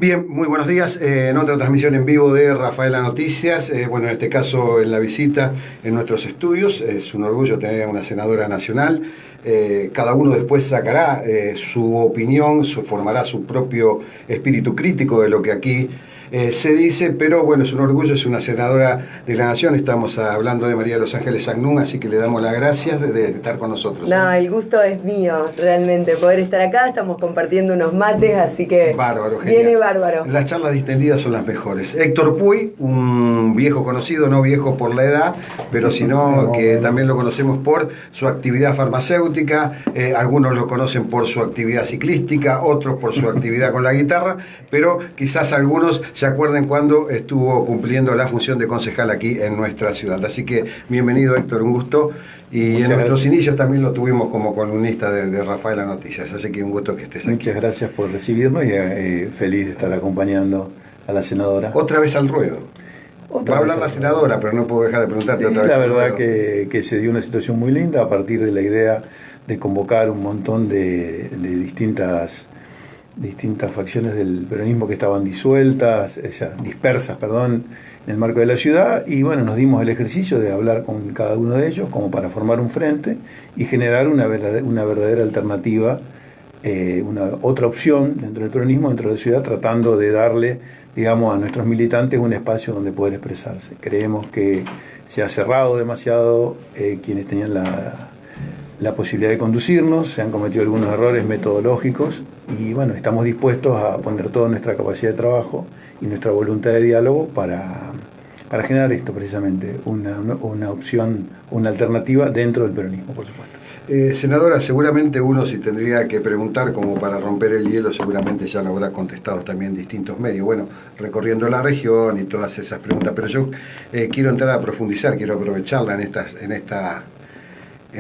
Bien, muy buenos días. En otra transmisión en vivo de Rafaela Noticias, bueno, en este caso en la visita en nuestros estudios, es un orgullo tener a una senadora nacional. Cada uno después sacará su opinión, formará su propio espíritu crítico de lo que aquí se dice, pero bueno, es un orgullo, es una senadora de la Nación. Estamos hablando de María de los Ángeles Agnún, así que le damos las gracias de estar con nosotros. No, el gusto es mío, realmente, poder estar acá. Estamos compartiendo unos mates, así que bárbaro, viene bárbaro. Las charlas distendidas son las mejores. Héctor Puy, un viejo conocido, no viejo por la edad, pero sino que también lo conocemos por su actividad farmacéutica, algunos lo conocen por su actividad ciclística, otros por su actividad con la guitarra, pero quizás algunos se acuerden cuando estuvo cumpliendo la función de concejal aquí en nuestra ciudad. Así que bienvenido, Héctor, un gusto. Y en nuestros inicios también lo tuvimos como columnista de Rafaela Noticias, así que un gusto que estés aquí. Muchas gracias por recibirnos y feliz de estar acompañando a la senadora. Otra vez al ruedo. Va a hablar la senadora, pero no puedo dejar de preguntarte otra vez. La verdad que se dio una situación muy linda a partir de la idea de convocar un montón de distintas facciones del peronismo que estaban dispersas, en el marco de la ciudad, y bueno, nos dimos el ejercicio de hablar con cada uno de ellos como para formar un frente y generar una verdadera alternativa, otra opción dentro del peronismo, dentro de la ciudad, tratando de darle, digamos, a nuestros militantes un espacio donde poder expresarse. Creemos que se ha cerrado demasiado quienes tenían la posibilidad de conducirnos, se han cometido algunos errores metodológicos y bueno, estamos dispuestos a poner toda nuestra capacidad de trabajo y nuestra voluntad de diálogo para generar esto precisamente, una opción, una alternativa dentro del peronismo, por supuesto. Senadora, seguramente uno si tendría que preguntar como para romper el hielo, seguramente ya lo habrá contestado también distintos medios, bueno, recorriendo la región y todas esas preguntas, pero yo quiero entrar a profundizar, quiero aprovecharla en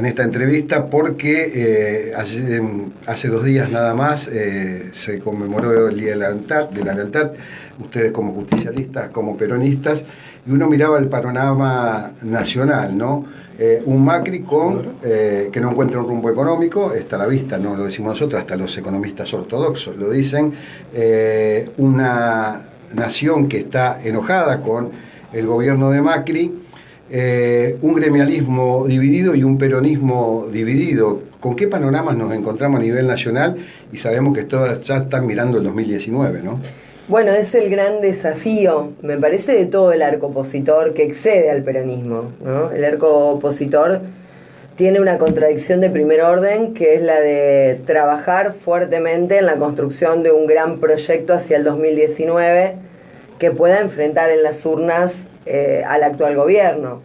esta entrevista porque hace 2 días nada más se conmemoró el Día de la Lealtad, ustedes como justicialistas, como peronistas, y uno miraba el panorama nacional, ¿no? Un Macri que no encuentra un rumbo económico, está a la vista, no lo decimos nosotros, hasta los economistas ortodoxos lo dicen, una nación que está enojada con el gobierno de Macri, un gremialismo dividido y un peronismo dividido. ¿Con qué panoramas nos encontramos a nivel nacional? Y sabemos que todas ya están mirando el 2019, ¿no? Bueno, es el gran desafío, me parece, de todo el arco opositor que excede al peronismo, ¿no? El arco opositor tiene una contradicción de primer orden, que es la de trabajar fuertemente en la construcción de un gran proyecto hacia el 2019 que pueda enfrentar en las urnas al actual gobierno.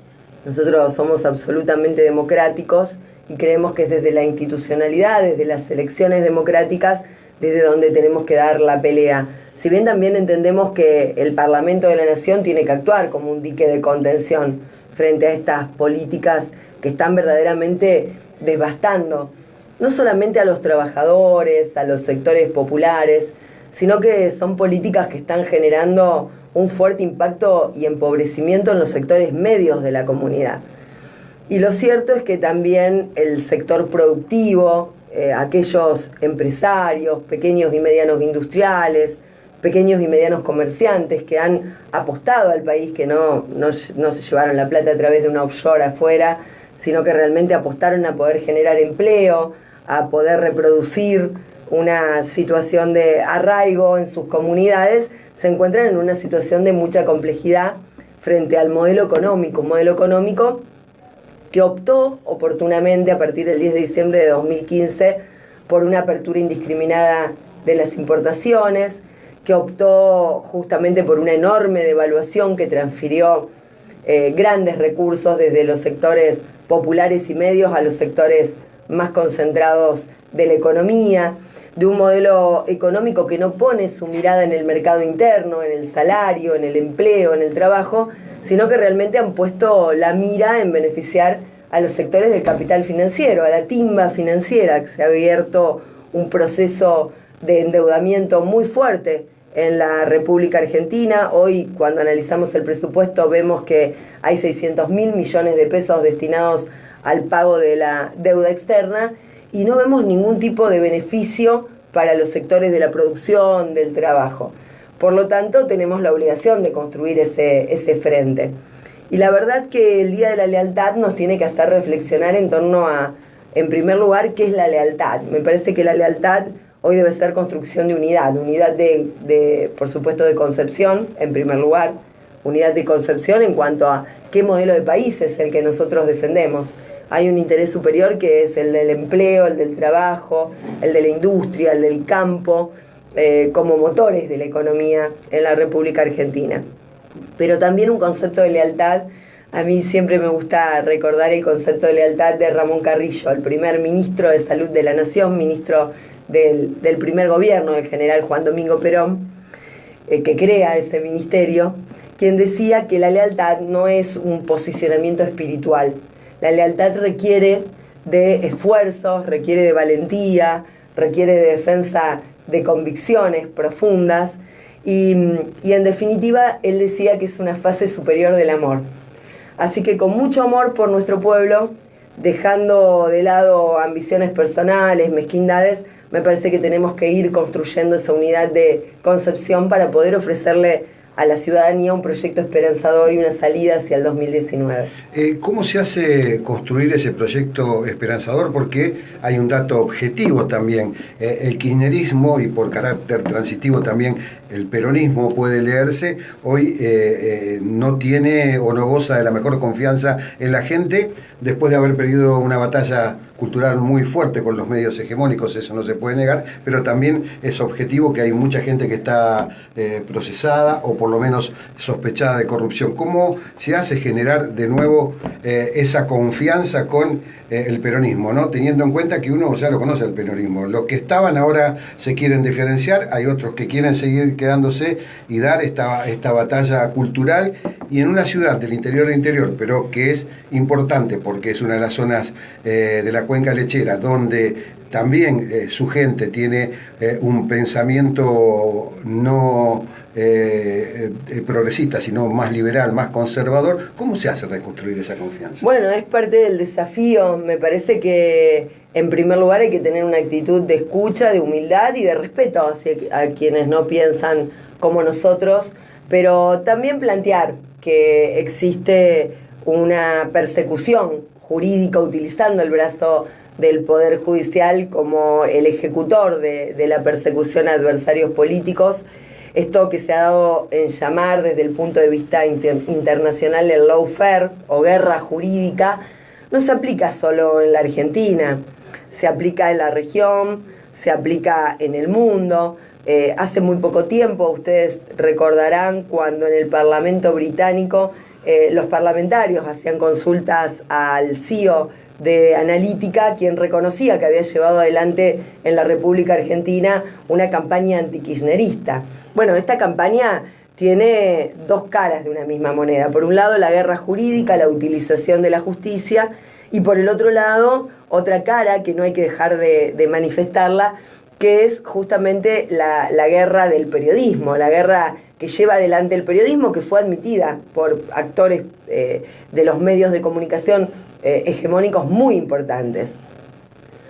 Nosotros somos absolutamente democráticos y creemos que es desde la institucionalidad, desde las elecciones democráticas, desde donde tenemos que dar la pelea. Si bien también entendemos que el Parlamento de la Nación tiene que actuar como un dique de contención frente a estas políticas que están verdaderamente devastando, no solamente a los trabajadores, a los sectores populares, sino que son políticas que están generando un fuerte impacto y empobrecimiento en los sectores medios de la comunidad. Y lo cierto es que también el sector productivo, aquellos empresarios, pequeños y medianos industriales, pequeños y medianos comerciantes que han apostado al país, que no se llevaron la plata a través de una offshore afuera, sino que realmente apostaron a poder generar empleo, a poder reproducir una situación de arraigo en sus comunidades, se encuentran en una situación de mucha complejidad frente al modelo económico que optó oportunamente a partir del 10 de diciembre de 2015 por una apertura indiscriminada de las importaciones, que optó justamente por una enorme devaluación que transfirió grandes recursos desde los sectores populares y medios a los sectores más concentrados de la economía, de un modelo económico que no pone su mirada en el mercado interno, en el salario, en el empleo, en el trabajo, sino que realmente han puesto la mira en beneficiar a los sectores del capital financiero, a la timba financiera, que se ha abierto un proceso de endeudamiento muy fuerte en la República Argentina. Hoy, cuando analizamos el presupuesto, vemos que hay 600.000 millones de pesos destinados al pago de la deuda externa, y no vemos ningún tipo de beneficio para los sectores de la producción, del trabajo. Por lo tanto, tenemos la obligación de construir ese frente. Y la verdad que el Día de la Lealtad nos tiene que hacer reflexionar en torno a, en primer lugar, ¿qué es la lealtad? Me parece que la lealtad hoy debe ser construcción de unidad por supuesto, de concepción, en primer lugar, unidad de concepción en cuanto a qué modelo de país es el que nosotros defendemos. Hay un interés superior que es el del empleo, el del trabajo, el de la industria, el del campo, como motores de la economía en la República Argentina. Pero también un concepto de lealtad. A mí siempre me gusta recordar el concepto de lealtad de Ramón Carrillo, el primer ministro de Salud de la Nación, ministro del primer gobierno del general Juan Domingo Perón, que crea ese ministerio, quien decía que la lealtad no es un posicionamiento espiritual. La lealtad requiere de esfuerzos, requiere de valentía, requiere de defensa de convicciones profundas y en definitiva él decía que es una fase superior del amor. Así que con mucho amor por nuestro pueblo, dejando de lado ambiciones personales, mezquindades, me parece que tenemos que ir construyendo esa unidad de concepción para poder ofrecerle a la ciudadanía un proyecto esperanzador y una salida hacia el 2019. ¿Cómo se hace construir ese proyecto esperanzador? Porque hay un dato objetivo también. El kirchnerismo, y por carácter transitivo también el peronismo puede leerse, hoy no tiene o no goza de la mejor confianza en la gente después de haber perdido una batalla cultural muy fuerte con los medios hegemónicos, eso no se puede negar, pero también es objetivo que hay mucha gente que está procesada o por lo menos sospechada de corrupción. ¿Cómo se hace generar de nuevo esa confianza con el peronismo, ¿no? Teniendo en cuenta que uno ya lo conoce el peronismo, los que estaban ahora se quieren diferenciar, hay otros que quieren seguir quedándose y dar esta batalla cultural, y en una ciudad del interior, pero que es importante porque es una de las zonas de la cuenca lechera donde también su gente tiene un pensamiento no progresista, sino más liberal, más conservador. ¿Cómo se hace reconstruir esa confianza? Bueno, es parte del desafío. Me parece que en primer lugar hay que tener una actitud de escucha, de humildad y de respeto a quienes no piensan como nosotros, pero también plantear que existe una persecución jurídica utilizando el brazo del Poder Judicial como el ejecutor de la persecución a adversarios políticos. Esto que se ha dado en llamar desde el punto de vista internacional el lawfare o guerra jurídica, no se aplica solo en la Argentina, se aplica en la región, se aplica en el mundo. Hace muy poco tiempo, ustedes recordarán cuando en el Parlamento británico los parlamentarios hacían consultas al CEO de Analítica, quien reconocía que había llevado adelante en la República Argentina una campaña antikirchnerista. Bueno, esta campaña tiene dos caras de una misma moneda. Por un lado, la guerra jurídica, la utilización de la justicia, y por el otro lado, otra cara que no hay que dejar de manifestarla, que es justamente la guerra del periodismo, la guerra que lleva adelante el periodismo, que fue admitida por actores de los medios de comunicación hegemónicos muy importantes.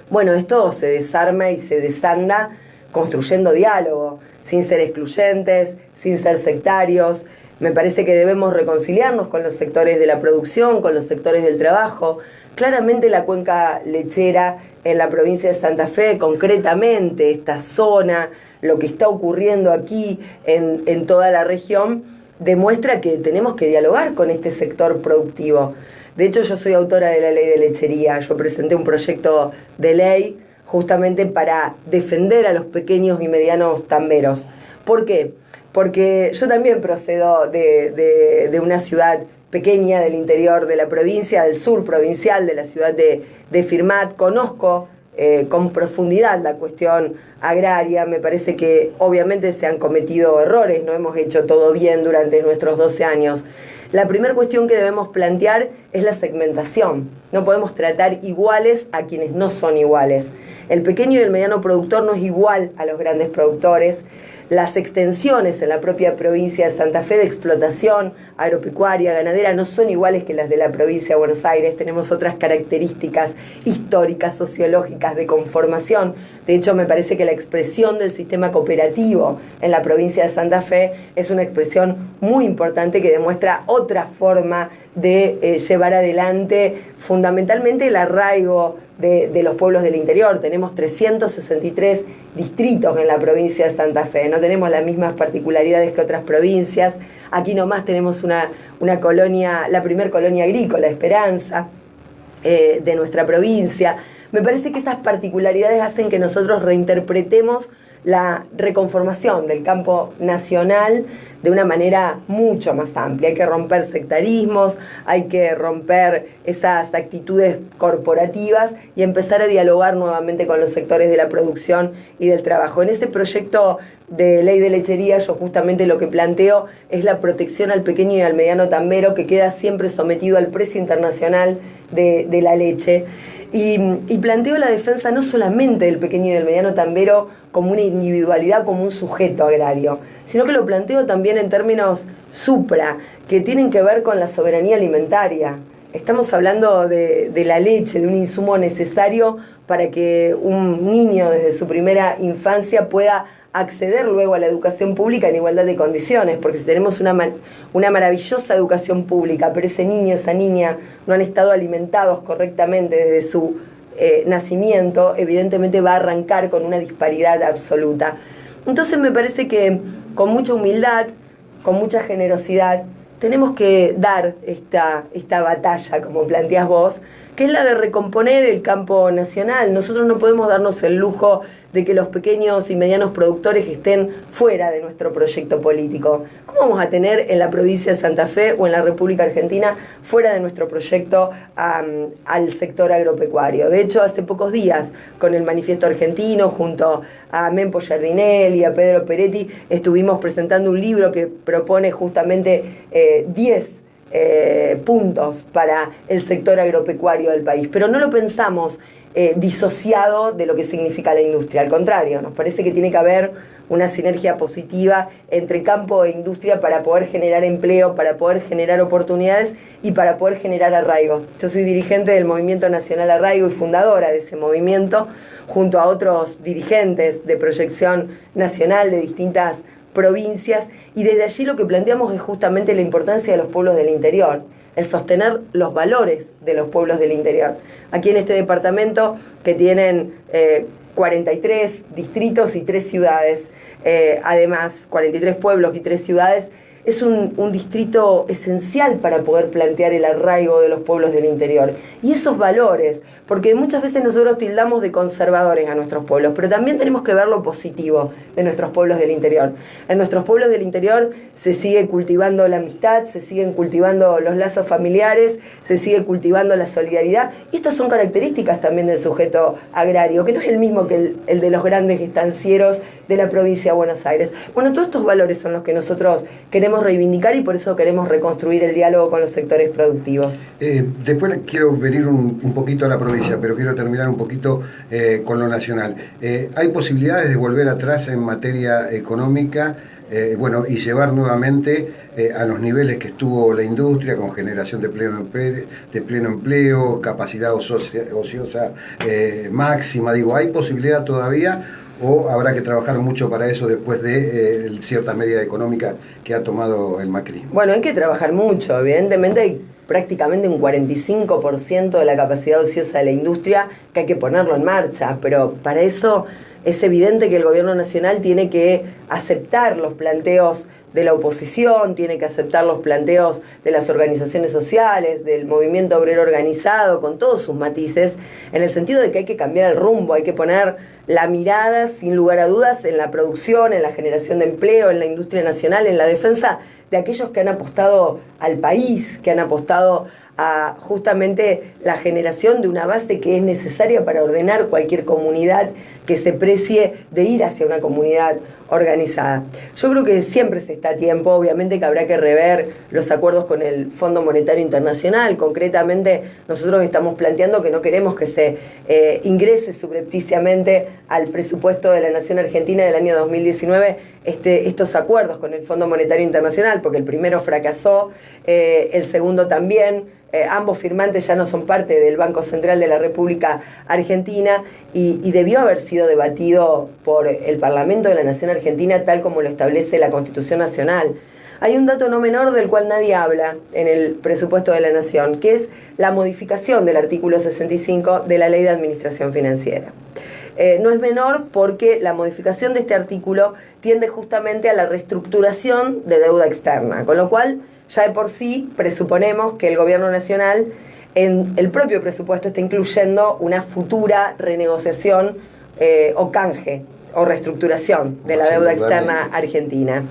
Bueno, esto se desarma y se desanda construyendo diálogo, sin ser excluyentes, sin ser sectarios. Me parece que debemos reconciliarnos con los sectores de la producción, con los sectores del trabajo. Claramente la cuenca lechera en la provincia de Santa Fe, concretamente esta zona, lo que está ocurriendo aquí en toda la región, demuestra que tenemos que dialogar con este sector productivo. De hecho, yo soy autora de la ley de lechería. Yo presenté un proyecto de ley justamente para defender a los pequeños y medianos tamberos. ¿Por qué? Porque yo también procedo de una ciudad pequeña del interior de la provincia, del sur provincial, de la ciudad de Firmat. Conozco con profundidad la cuestión agraria. Me parece que obviamente se han cometido errores, no hemos hecho todo bien durante nuestros 12 años. La primera cuestión que debemos plantear es la segmentación. No podemos tratar iguales a quienes no son iguales. El pequeño y el mediano productor no es igual a los grandes productores. las extensiones en la propia provincia de Santa Fe de explotación agropecuaria, ganadera, no son iguales que las de la provincia de Buenos Aires. Tenemos otras características históricas, sociológicas, de conformación. De hecho, me parece que la expresión del sistema cooperativo en la provincia de Santa Fe es una expresión muy importante que demuestra otra forma de llevar adelante fundamentalmente el arraigo de los pueblos del interior. Tenemos 363 distritos en la provincia de Santa Fe, no tenemos las mismas particularidades que otras provincias. Aquí nomás tenemos una colonia, la primer colonia agrícola, Esperanza, de nuestra provincia. Me parece que esas particularidades hacen que nosotros reinterpretemos la reconformación del campo nacional de una manera mucho más amplia. Hay que romper sectarismos, hay que romper esas actitudes corporativas y empezar a dialogar nuevamente con los sectores de la producción y del trabajo. En ese proyecto de ley de lechería yo justamente lo que planteo es la protección al pequeño y al mediano tambero, que queda siempre sometido al precio internacional de la leche. Y planteo la defensa no solamente del pequeño y del mediano tambero como una individualidad, como un sujeto agrario, sino que lo planteo también en términos supra, que tienen que ver con la soberanía alimentaria. Estamos hablando de la leche, de un insumo necesario para que un niño desde su primera infancia pueda acceder luego a la educación pública en igualdad de condiciones, porque si tenemos una maravillosa educación pública, pero ese niño, esa niña no han estado alimentados correctamente desde su nacimiento, evidentemente va a arrancar con una disparidad absoluta. Entonces me parece que con mucha humildad, con mucha generosidad, tenemos que dar esta batalla, como planteás vos, que es la de recomponer el campo nacional. Nosotros no podemos darnos el lujo de que los pequeños y medianos productores estén fuera de nuestro proyecto político. ¿Cómo vamos a tener en la provincia de Santa Fe o en la República Argentina fuera de nuestro proyecto al sector agropecuario? De hecho, hace pocos días, con el Manifiesto Argentino, junto a Mempo Giardinelli y a Pedro Peretti, estuvimos presentando un libro que propone justamente 10 puntos para el sector agropecuario del país, pero no lo pensamos disociado de lo que significa la industria. Al contrario, nos parece que tiene que haber una sinergia positiva entre campo e industria para poder generar empleo, para poder generar oportunidades y para poder generar arraigo. Yo soy dirigente del Movimiento Nacional Arraigo y fundadora de ese movimiento, junto a otros dirigentes de proyección nacional de distintas provincias, y desde allí lo que planteamos es justamente la importancia de los pueblos del interior, el sostener los valores de los pueblos del interior. Aquí en este departamento, que tienen 43 distritos y 3 ciudades, además 43 pueblos y 3 ciudades, es un distrito esencial para poder plantear el arraigo de los pueblos del interior. Y esos valores, porque muchas veces nosotros tildamos de conservadores a nuestros pueblos, pero también tenemos que ver lo positivo de nuestros pueblos del interior. En nuestros pueblos del interior se sigue cultivando la amistad, se siguen cultivando los lazos familiares, se sigue cultivando la solidaridad, y estas son características también del sujeto agrario, que no es el mismo que el de los grandes estancieros de la provincia de Buenos Aires. Bueno, todos estos valores son los que nosotros queremos reivindicar y por eso queremos reconstruir el diálogo con los sectores productivos. Después quiero venir un poquito a la provincia, pero quiero terminar un poquito con lo nacional. ¿Hay posibilidades de volver atrás en materia económica y llevar nuevamente a los niveles que estuvo la industria, con generación de pleno empleo, capacidad ociosa máxima? Digo, ¿hay posibilidad todavía o habrá que trabajar mucho para eso después de cierta medida económica que ha tomado el macrismo? Bueno, hay que trabajar mucho. Evidentemente hay prácticamente un 45% de la capacidad ociosa de la industria que hay que ponerlo en marcha, pero para eso es evidente que el gobierno nacional tiene que aceptar los planteos de la oposición, tiene que aceptar los planteos de las organizaciones sociales, del movimiento obrero organizado, con todos sus matices, en el sentido de que hay que cambiar el rumbo, hay que poner la mirada, sin lugar a dudas, en la producción, en la generación de empleo, en la industria nacional, en la defensa de aquellos que han apostado al país, que han apostado a justamente la generación de una base que es necesaria para ordenar cualquier comunidad que se precie de ir hacia una comunidad organizada. Yo creo que siempre se está a tiempo, obviamente que habrá que rever los acuerdos con el Fondo Monetario Internacional. Concretamente, nosotros estamos planteando que no queremos que se ingrese subrepticiamente al presupuesto de la Nación Argentina del año 2019 estos acuerdos con el Fondo Monetario Internacional, porque el primero fracasó, el segundo también. Ambos firmantes ya no son parte del Banco Central de la República Argentina y debió haber sido debatido por el Parlamento de la Nación Argentina tal como lo establece la Constitución Nacional. Hay un dato no menor del cual nadie habla en el presupuesto de la Nación, que es la modificación del artículo 65 de la Ley de Administración Financiera. No es menor porque la modificación de este artículo tiende justamente a la reestructuración de deuda externa, con lo cual ya de por sí presuponemos que el gobierno nacional en el propio presupuesto está incluyendo una futura renegociación o canje o reestructuración de la deuda externa argentina.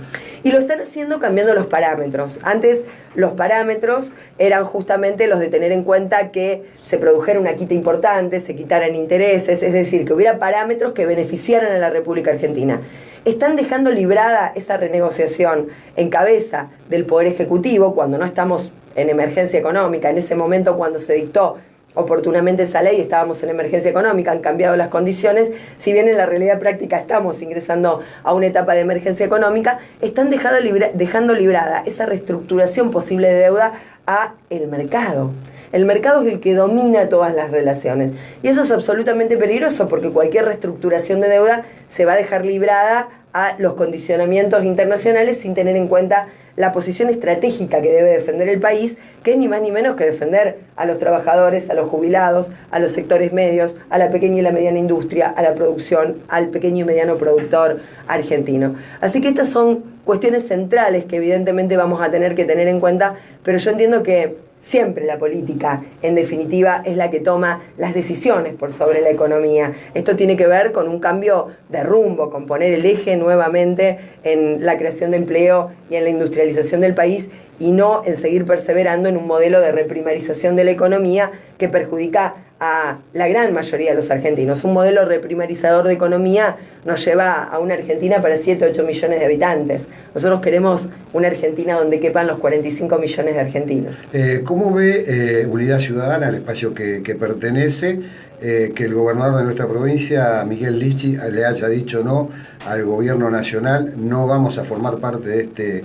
Y lo están haciendo cambiando los parámetros. Antes los parámetros eran justamente los de tener en cuenta que se produjera una quita importante, se quitaran intereses, es decir, que hubiera parámetros que beneficiaran a la República Argentina. Están dejando librada esa renegociación en cabeza del Poder Ejecutivo cuando no estamos en emergencia económica. En ese momento, cuando se dictó oportunamente esa ley, estábamos en emergencia económica, han cambiado las condiciones, si bien en la realidad práctica estamos ingresando a una etapa de emergencia económica, están dejando librada esa reestructuración posible de deuda a el mercado. El mercado es el que domina todas las relaciones y eso es absolutamente peligroso porque cualquier reestructuración de deuda se va a dejar librada a los condicionamientos internacionales sin tener en cuenta la posición estratégica que debe defender el país, que es ni más ni menos que defender a los trabajadores, a los jubilados, a los sectores medios, a la pequeña y la mediana industria, a la producción, al pequeño y mediano productor argentino. Así que estas son cuestiones centrales que evidentemente vamos a tener que tener en cuenta, pero yo entiendo que siempre la política, en definitiva, es la que toma las decisiones por sobre la economía. Esto tiene que ver con un cambio de rumbo, con poner el eje nuevamente en la creación de empleo y en la industrialización del país y no en seguir perseverando en un modelo de reprimarización de la economía que perjudica a la gran mayoría de los argentinos. Un modelo reprimarizador de economía nos lleva a una Argentina para 7 o 8 millones de habitantes. Nosotros queremos una Argentina donde quepan los 45 millones de argentinos. ¿Cómo ve Unidad Ciudadana, el espacio que pertenece, que el gobernador de nuestra provincia, Miguel Lichi, le haya dicho no al gobierno nacional? No vamos a formar parte de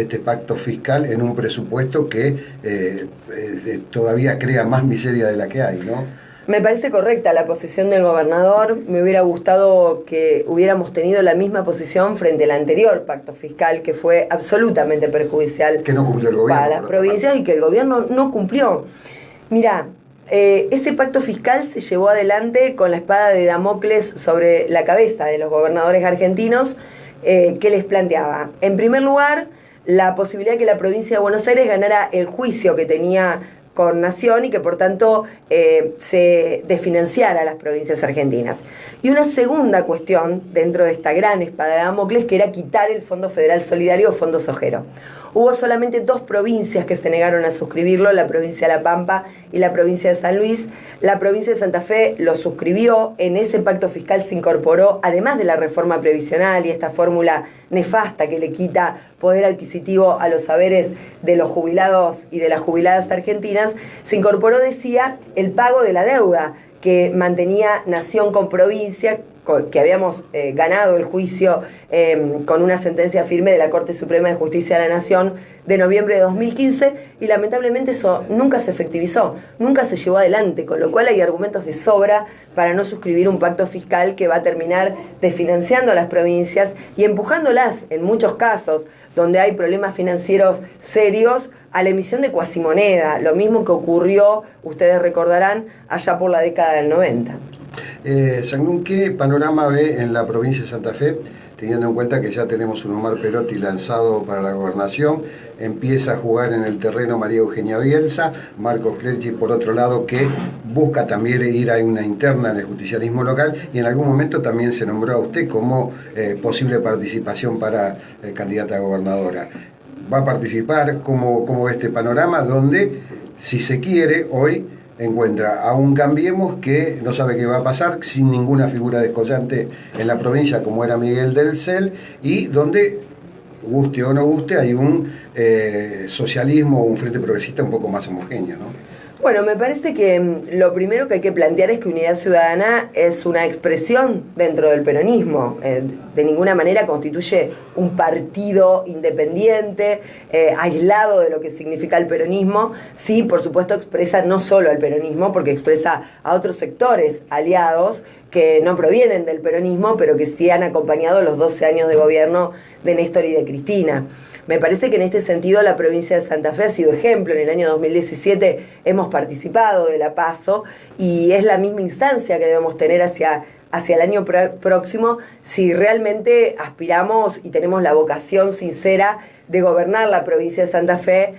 este pacto fiscal en un presupuesto que todavía crea más miseria de la que hay, ¿no? Me parece correcta la posición del gobernador. Me hubiera gustado que hubiéramos tenido la misma posición frente al anterior pacto fiscal, que fue absolutamente perjudicial que no cumplió el gobierno, para las provincias y que el gobierno no cumplió. Mirá, ese pacto fiscal se llevó adelante con la espada de Damocles sobre la cabeza de los gobernadores argentinos, que les planteaba, en primer lugar, la posibilidad de que la provincia de Buenos Aires ganara el juicio que tenía con Nación y que por tanto se desfinanciara a las provincias argentinas. Y una segunda cuestión dentro de esta gran espada de Damocles, que era quitar el Fondo Federal Solidario o Fondo Sojero. Hubo solamente 2 provincias que se negaron a suscribirlo, la provincia de La Pampa y la provincia de San Luis. La provincia de Santa Fe lo suscribió, en ese pacto fiscal se incorporó, además de la reforma previsional y esta fórmula nefasta que le quita poder adquisitivo a los saberes de los jubilados y de las jubiladas argentinas, se incorporó, decía, el pago de la deuda que mantenía Nación con provincia, que habíamos ganado el juicio con una sentencia firme de la Corte Suprema de Justicia de la Nación de noviembre de 2015 y lamentablemente eso nunca se efectivizó, nunca se llevó adelante, con lo cual hay argumentos de sobra para no suscribir un pacto fiscal que va a terminar desfinanciando a las provincias y empujándolas, en muchos casos donde hay problemas financieros serios, a la emisión de cuasimoneda, lo mismo que ocurrió, ustedes recordarán, allá por la década del 90. Sangún, ¿qué panorama ve en la provincia de Santa Fe, teniendo en cuenta que ya tenemos un Omar Perotti lanzado para la gobernación? Empieza a jugar en el terreno María Eugenia Bielsa, Marcos Clerchi por otro lado, que busca también ir a una interna en el justicialismo local, y en algún momento también se nombró a usted como posible participación para candidata a gobernadora. ¿Va a participar? ¿Cómo ve este panorama? Donde, si se quiere, hoy encuentra a un Cambiemos que no sabe qué va a pasar, sin ninguna figura descollante en la provincia como era Miguel del Cel, y donde, guste o no guste, hay un socialismo, un frente progresista un poco más homogéneo, ¿no? Bueno, me parece que lo primero que hay que plantear es que Unidad Ciudadana es una expresión dentro del peronismo. De ninguna manera constituye un partido independiente, aislado de lo que significa el peronismo. Sí, por supuesto, expresa no solo al peronismo, porque expresa a otros sectores aliados que no provienen del peronismo, pero que sí han acompañado los 12 años de gobierno de Néstor y de Cristina. Me parece que en este sentido la provincia de Santa Fe ha sido ejemplo. En el año 2017 hemos participado de la PASO y es la misma instancia que debemos tener hacia el año próximo si realmente aspiramos y tenemos la vocación sincera de gobernar la provincia de Santa Fe,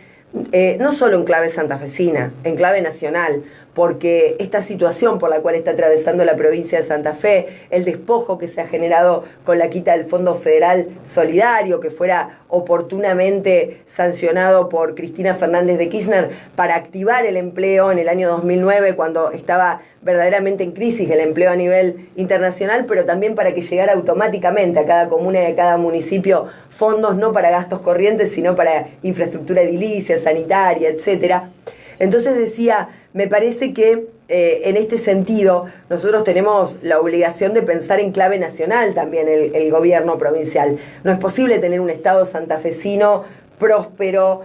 no solo en clave santafesina, en clave nacional, porque esta situación por la cual está atravesando la provincia de Santa Fe, el despojo que se ha generado con la quita del Fondo Federal Solidario, que fuera oportunamente sancionado por Cristina Fernández de Kirchner para activar el empleo en el año 2009, cuando estaba verdaderamente en crisis el empleo a nivel internacional, pero también para que llegara automáticamente a cada comuna y a cada municipio fondos no para gastos corrientes, sino para infraestructura edilicia, sanitaria, etcétera. Entonces decía, me parece que en este sentido nosotros tenemos la obligación de pensar en clave nacional también el gobierno provincial. No es posible tener un Estado santafesino próspero,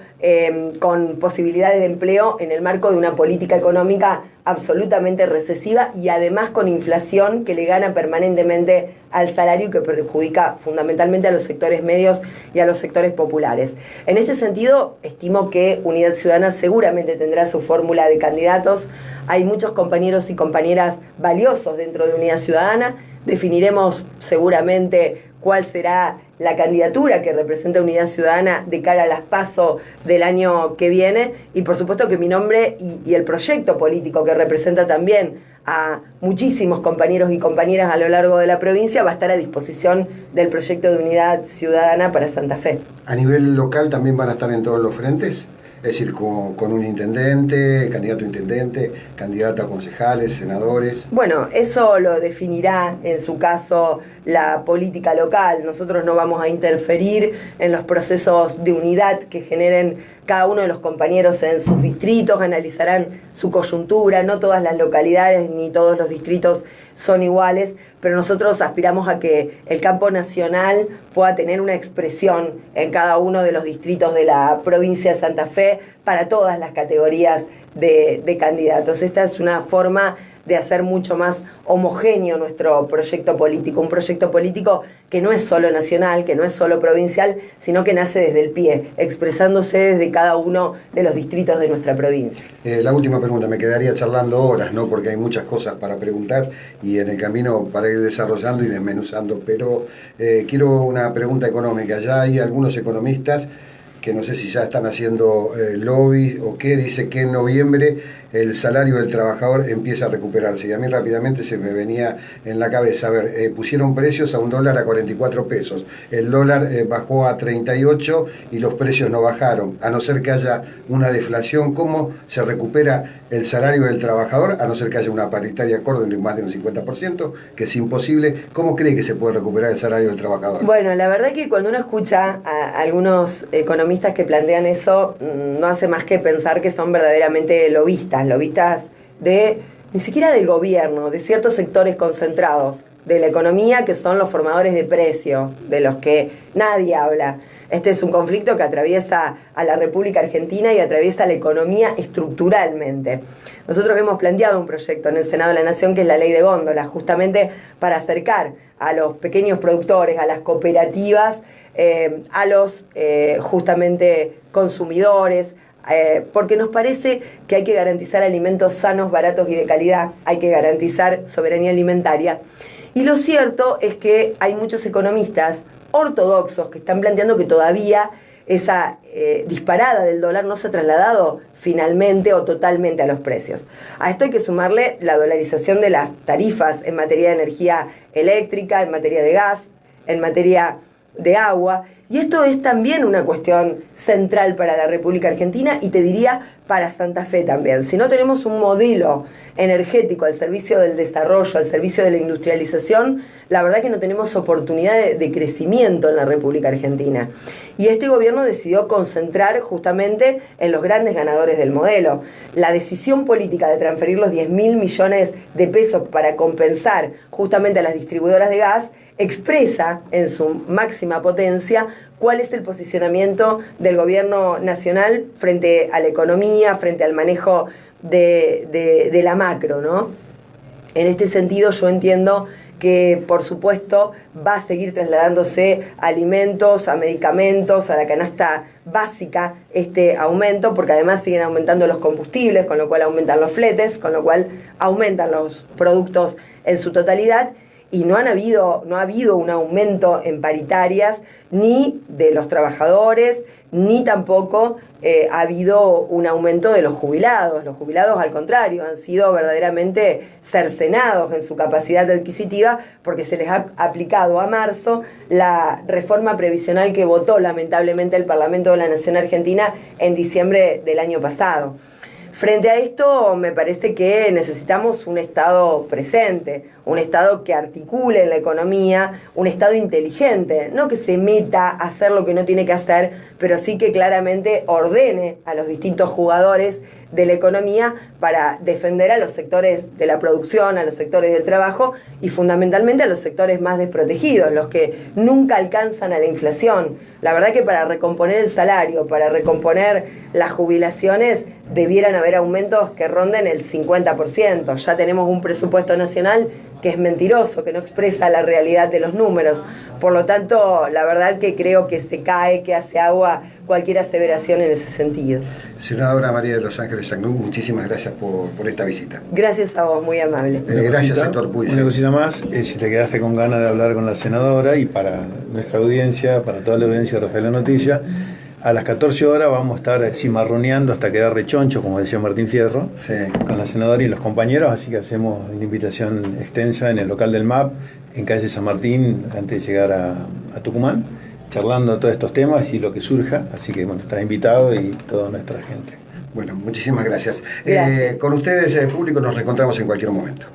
con posibilidades de empleo en el marco de una política económica absolutamente recesiva y además con inflación que le gana permanentemente al salario y que perjudica fundamentalmente a los sectores medios y a los sectores populares. En este sentido, estimo que Unidad Ciudadana seguramente tendrá su fórmula de candidatos. Hay muchos compañeros y compañeras valiosos dentro de Unidad Ciudadana. Definiremos seguramente cuál será la candidatura que representa Unidad Ciudadana de cara a las PASO del año que viene, y por supuesto que mi nombre y el proyecto político que representa también a muchísimos compañeros y compañeras a lo largo de la provincia va a estar a disposición del proyecto de Unidad Ciudadana para Santa Fe. ¿A nivel local también van a estar en todos los frentes? Es decir, con un intendente, candidato a intendente, candidato a concejales, senadores. Bueno, eso lo definirá en su caso la política local. Nosotros no vamos a interferir en los procesos de unidad que generen cada uno de los compañeros en sus distritos, analizarán su coyuntura. No todas las localidades ni todos los distritos son iguales, pero nosotros aspiramos a que el campo nacional pueda tener una expresión en cada uno de los distritos de la provincia de Santa Fe para todas las categorías de candidatos. Esta es una forma de hacer mucho más homogéneo nuestro proyecto político, un proyecto político que no es solo nacional, que no es solo provincial, sino que nace desde el pie, expresándose desde cada uno de los distritos de nuestra provincia. La última pregunta, me quedaría charlando horas, ¿no? Porque hay muchas cosas para preguntar y en el camino para ir desarrollando y desmenuzando, pero quiero una pregunta económica. Ya hay algunos economistas que no sé si ya están haciendo lobby o qué, dice que en noviembre el salario del trabajador empieza a recuperarse. Y a mí rápidamente se me venía en la cabeza, a ver, pusieron precios a $1 a 44 pesos. El dólar bajó a 38 y los precios no bajaron. A no ser que haya una deflación, ¿cómo se recupera el salario del trabajador? A no ser que haya una paritaria acorde de más de un 50%, que es imposible. ¿Cómo cree que se puede recuperar el salario del trabajador? Bueno, la verdad es que cuando uno escucha a algunos economistas que plantean eso, no hace más que pensar que son verdaderamente lobistas de, ni siquiera del gobierno, de ciertos sectores concentrados de la economía que son los formadores de precio, de los que nadie habla. Este es un conflicto que atraviesa a la República Argentina y atraviesa la economía estructuralmente. Nosotros hemos planteado un proyecto en el Senado de la Nación que es la ley de góndolas, justamente para acercar a los pequeños productores, a las cooperativas, a los justamente consumidores, porque nos parece que hay que garantizar alimentos sanos, baratos y de calidad, hay que garantizar soberanía alimentaria. Y lo cierto es que hay muchos economistas ortodoxos que están planteando que todavía esa disparada del dólar no se ha trasladado finalmente o totalmente a los precios. A esto hay que sumarle la dolarización de las tarifas en materia de energía eléctrica, en materia de gas, en materia de agua. Y esto es también una cuestión central para la República Argentina y te diría para Santa Fe también. Si no tenemos un modelo energético al servicio del desarrollo, al servicio de la industrialización, la verdad que no tenemos oportunidad de crecimiento en la República Argentina. Y este gobierno decidió concentrar justamente en los grandes ganadores del modelo. La decisión política de transferir los 10.000 millones de pesos para compensar justamente a las distribuidoras de gas expresa en su máxima potencia cuál es el posicionamiento del gobierno nacional frente a la economía, frente al manejo de la macro, ¿no? En este sentido yo entiendo que por supuesto va a seguir trasladándose a alimentos, a medicamentos, a la canasta básica este aumento, porque además siguen aumentando los combustibles, con lo cual aumentan los fletes, con lo cual aumentan los productos en su totalidad. Y no ha habido un aumento en paritarias ni de los trabajadores, ni tampoco ha habido un aumento de los jubilados. Los jubilados, al contrario, han sido verdaderamente cercenados en su capacidad adquisitiva porque se les ha aplicado a marzo la reforma previsional que votó lamentablemente el Parlamento de la Nación Argentina en diciembre del año pasado. Frente a esto, me parece que necesitamos un Estado presente, un Estado que articule en la economía, un Estado inteligente, no que se meta a hacer lo que no tiene que hacer, pero sí que claramente ordene a los distintos jugadores de la economía para defender a los sectores de la producción, a los sectores del trabajo y fundamentalmente a los sectores más desprotegidos, los que nunca alcanzan a la inflación. La verdad que para recomponer el salario, para recomponer las jubilaciones, debieran haber aumentos que ronden el 50%. Ya tenemos un presupuesto nacional que es mentiroso, que no expresa la realidad de los números. Por lo tanto, la verdad que creo que se cae, que hace agua cualquier aseveración en ese sentido. Senadora María de los Ángeles Agnú, muchísimas gracias por esta visita. Gracias a vos, muy amable. Gracias, Héctor Puig. Una cosita más, si te quedaste con ganas de hablar con la senadora y para nuestra audiencia, para toda la audiencia de Rafaela Noticias, a las 14 horas vamos a estar cimarroneando hasta quedar rechoncho, como decía Martín Fierro, sí, con la senadora y los compañeros, así que hacemos una invitación extensa en el local del MAP, en calle San Martín, antes de llegar a Tucumán, charlando todos estos temas y lo que surja, así que bueno, estás invitado y toda nuestra gente. Bueno, muchísimas gracias. Gracias. Con ustedes, público, nos reencontramos en cualquier momento.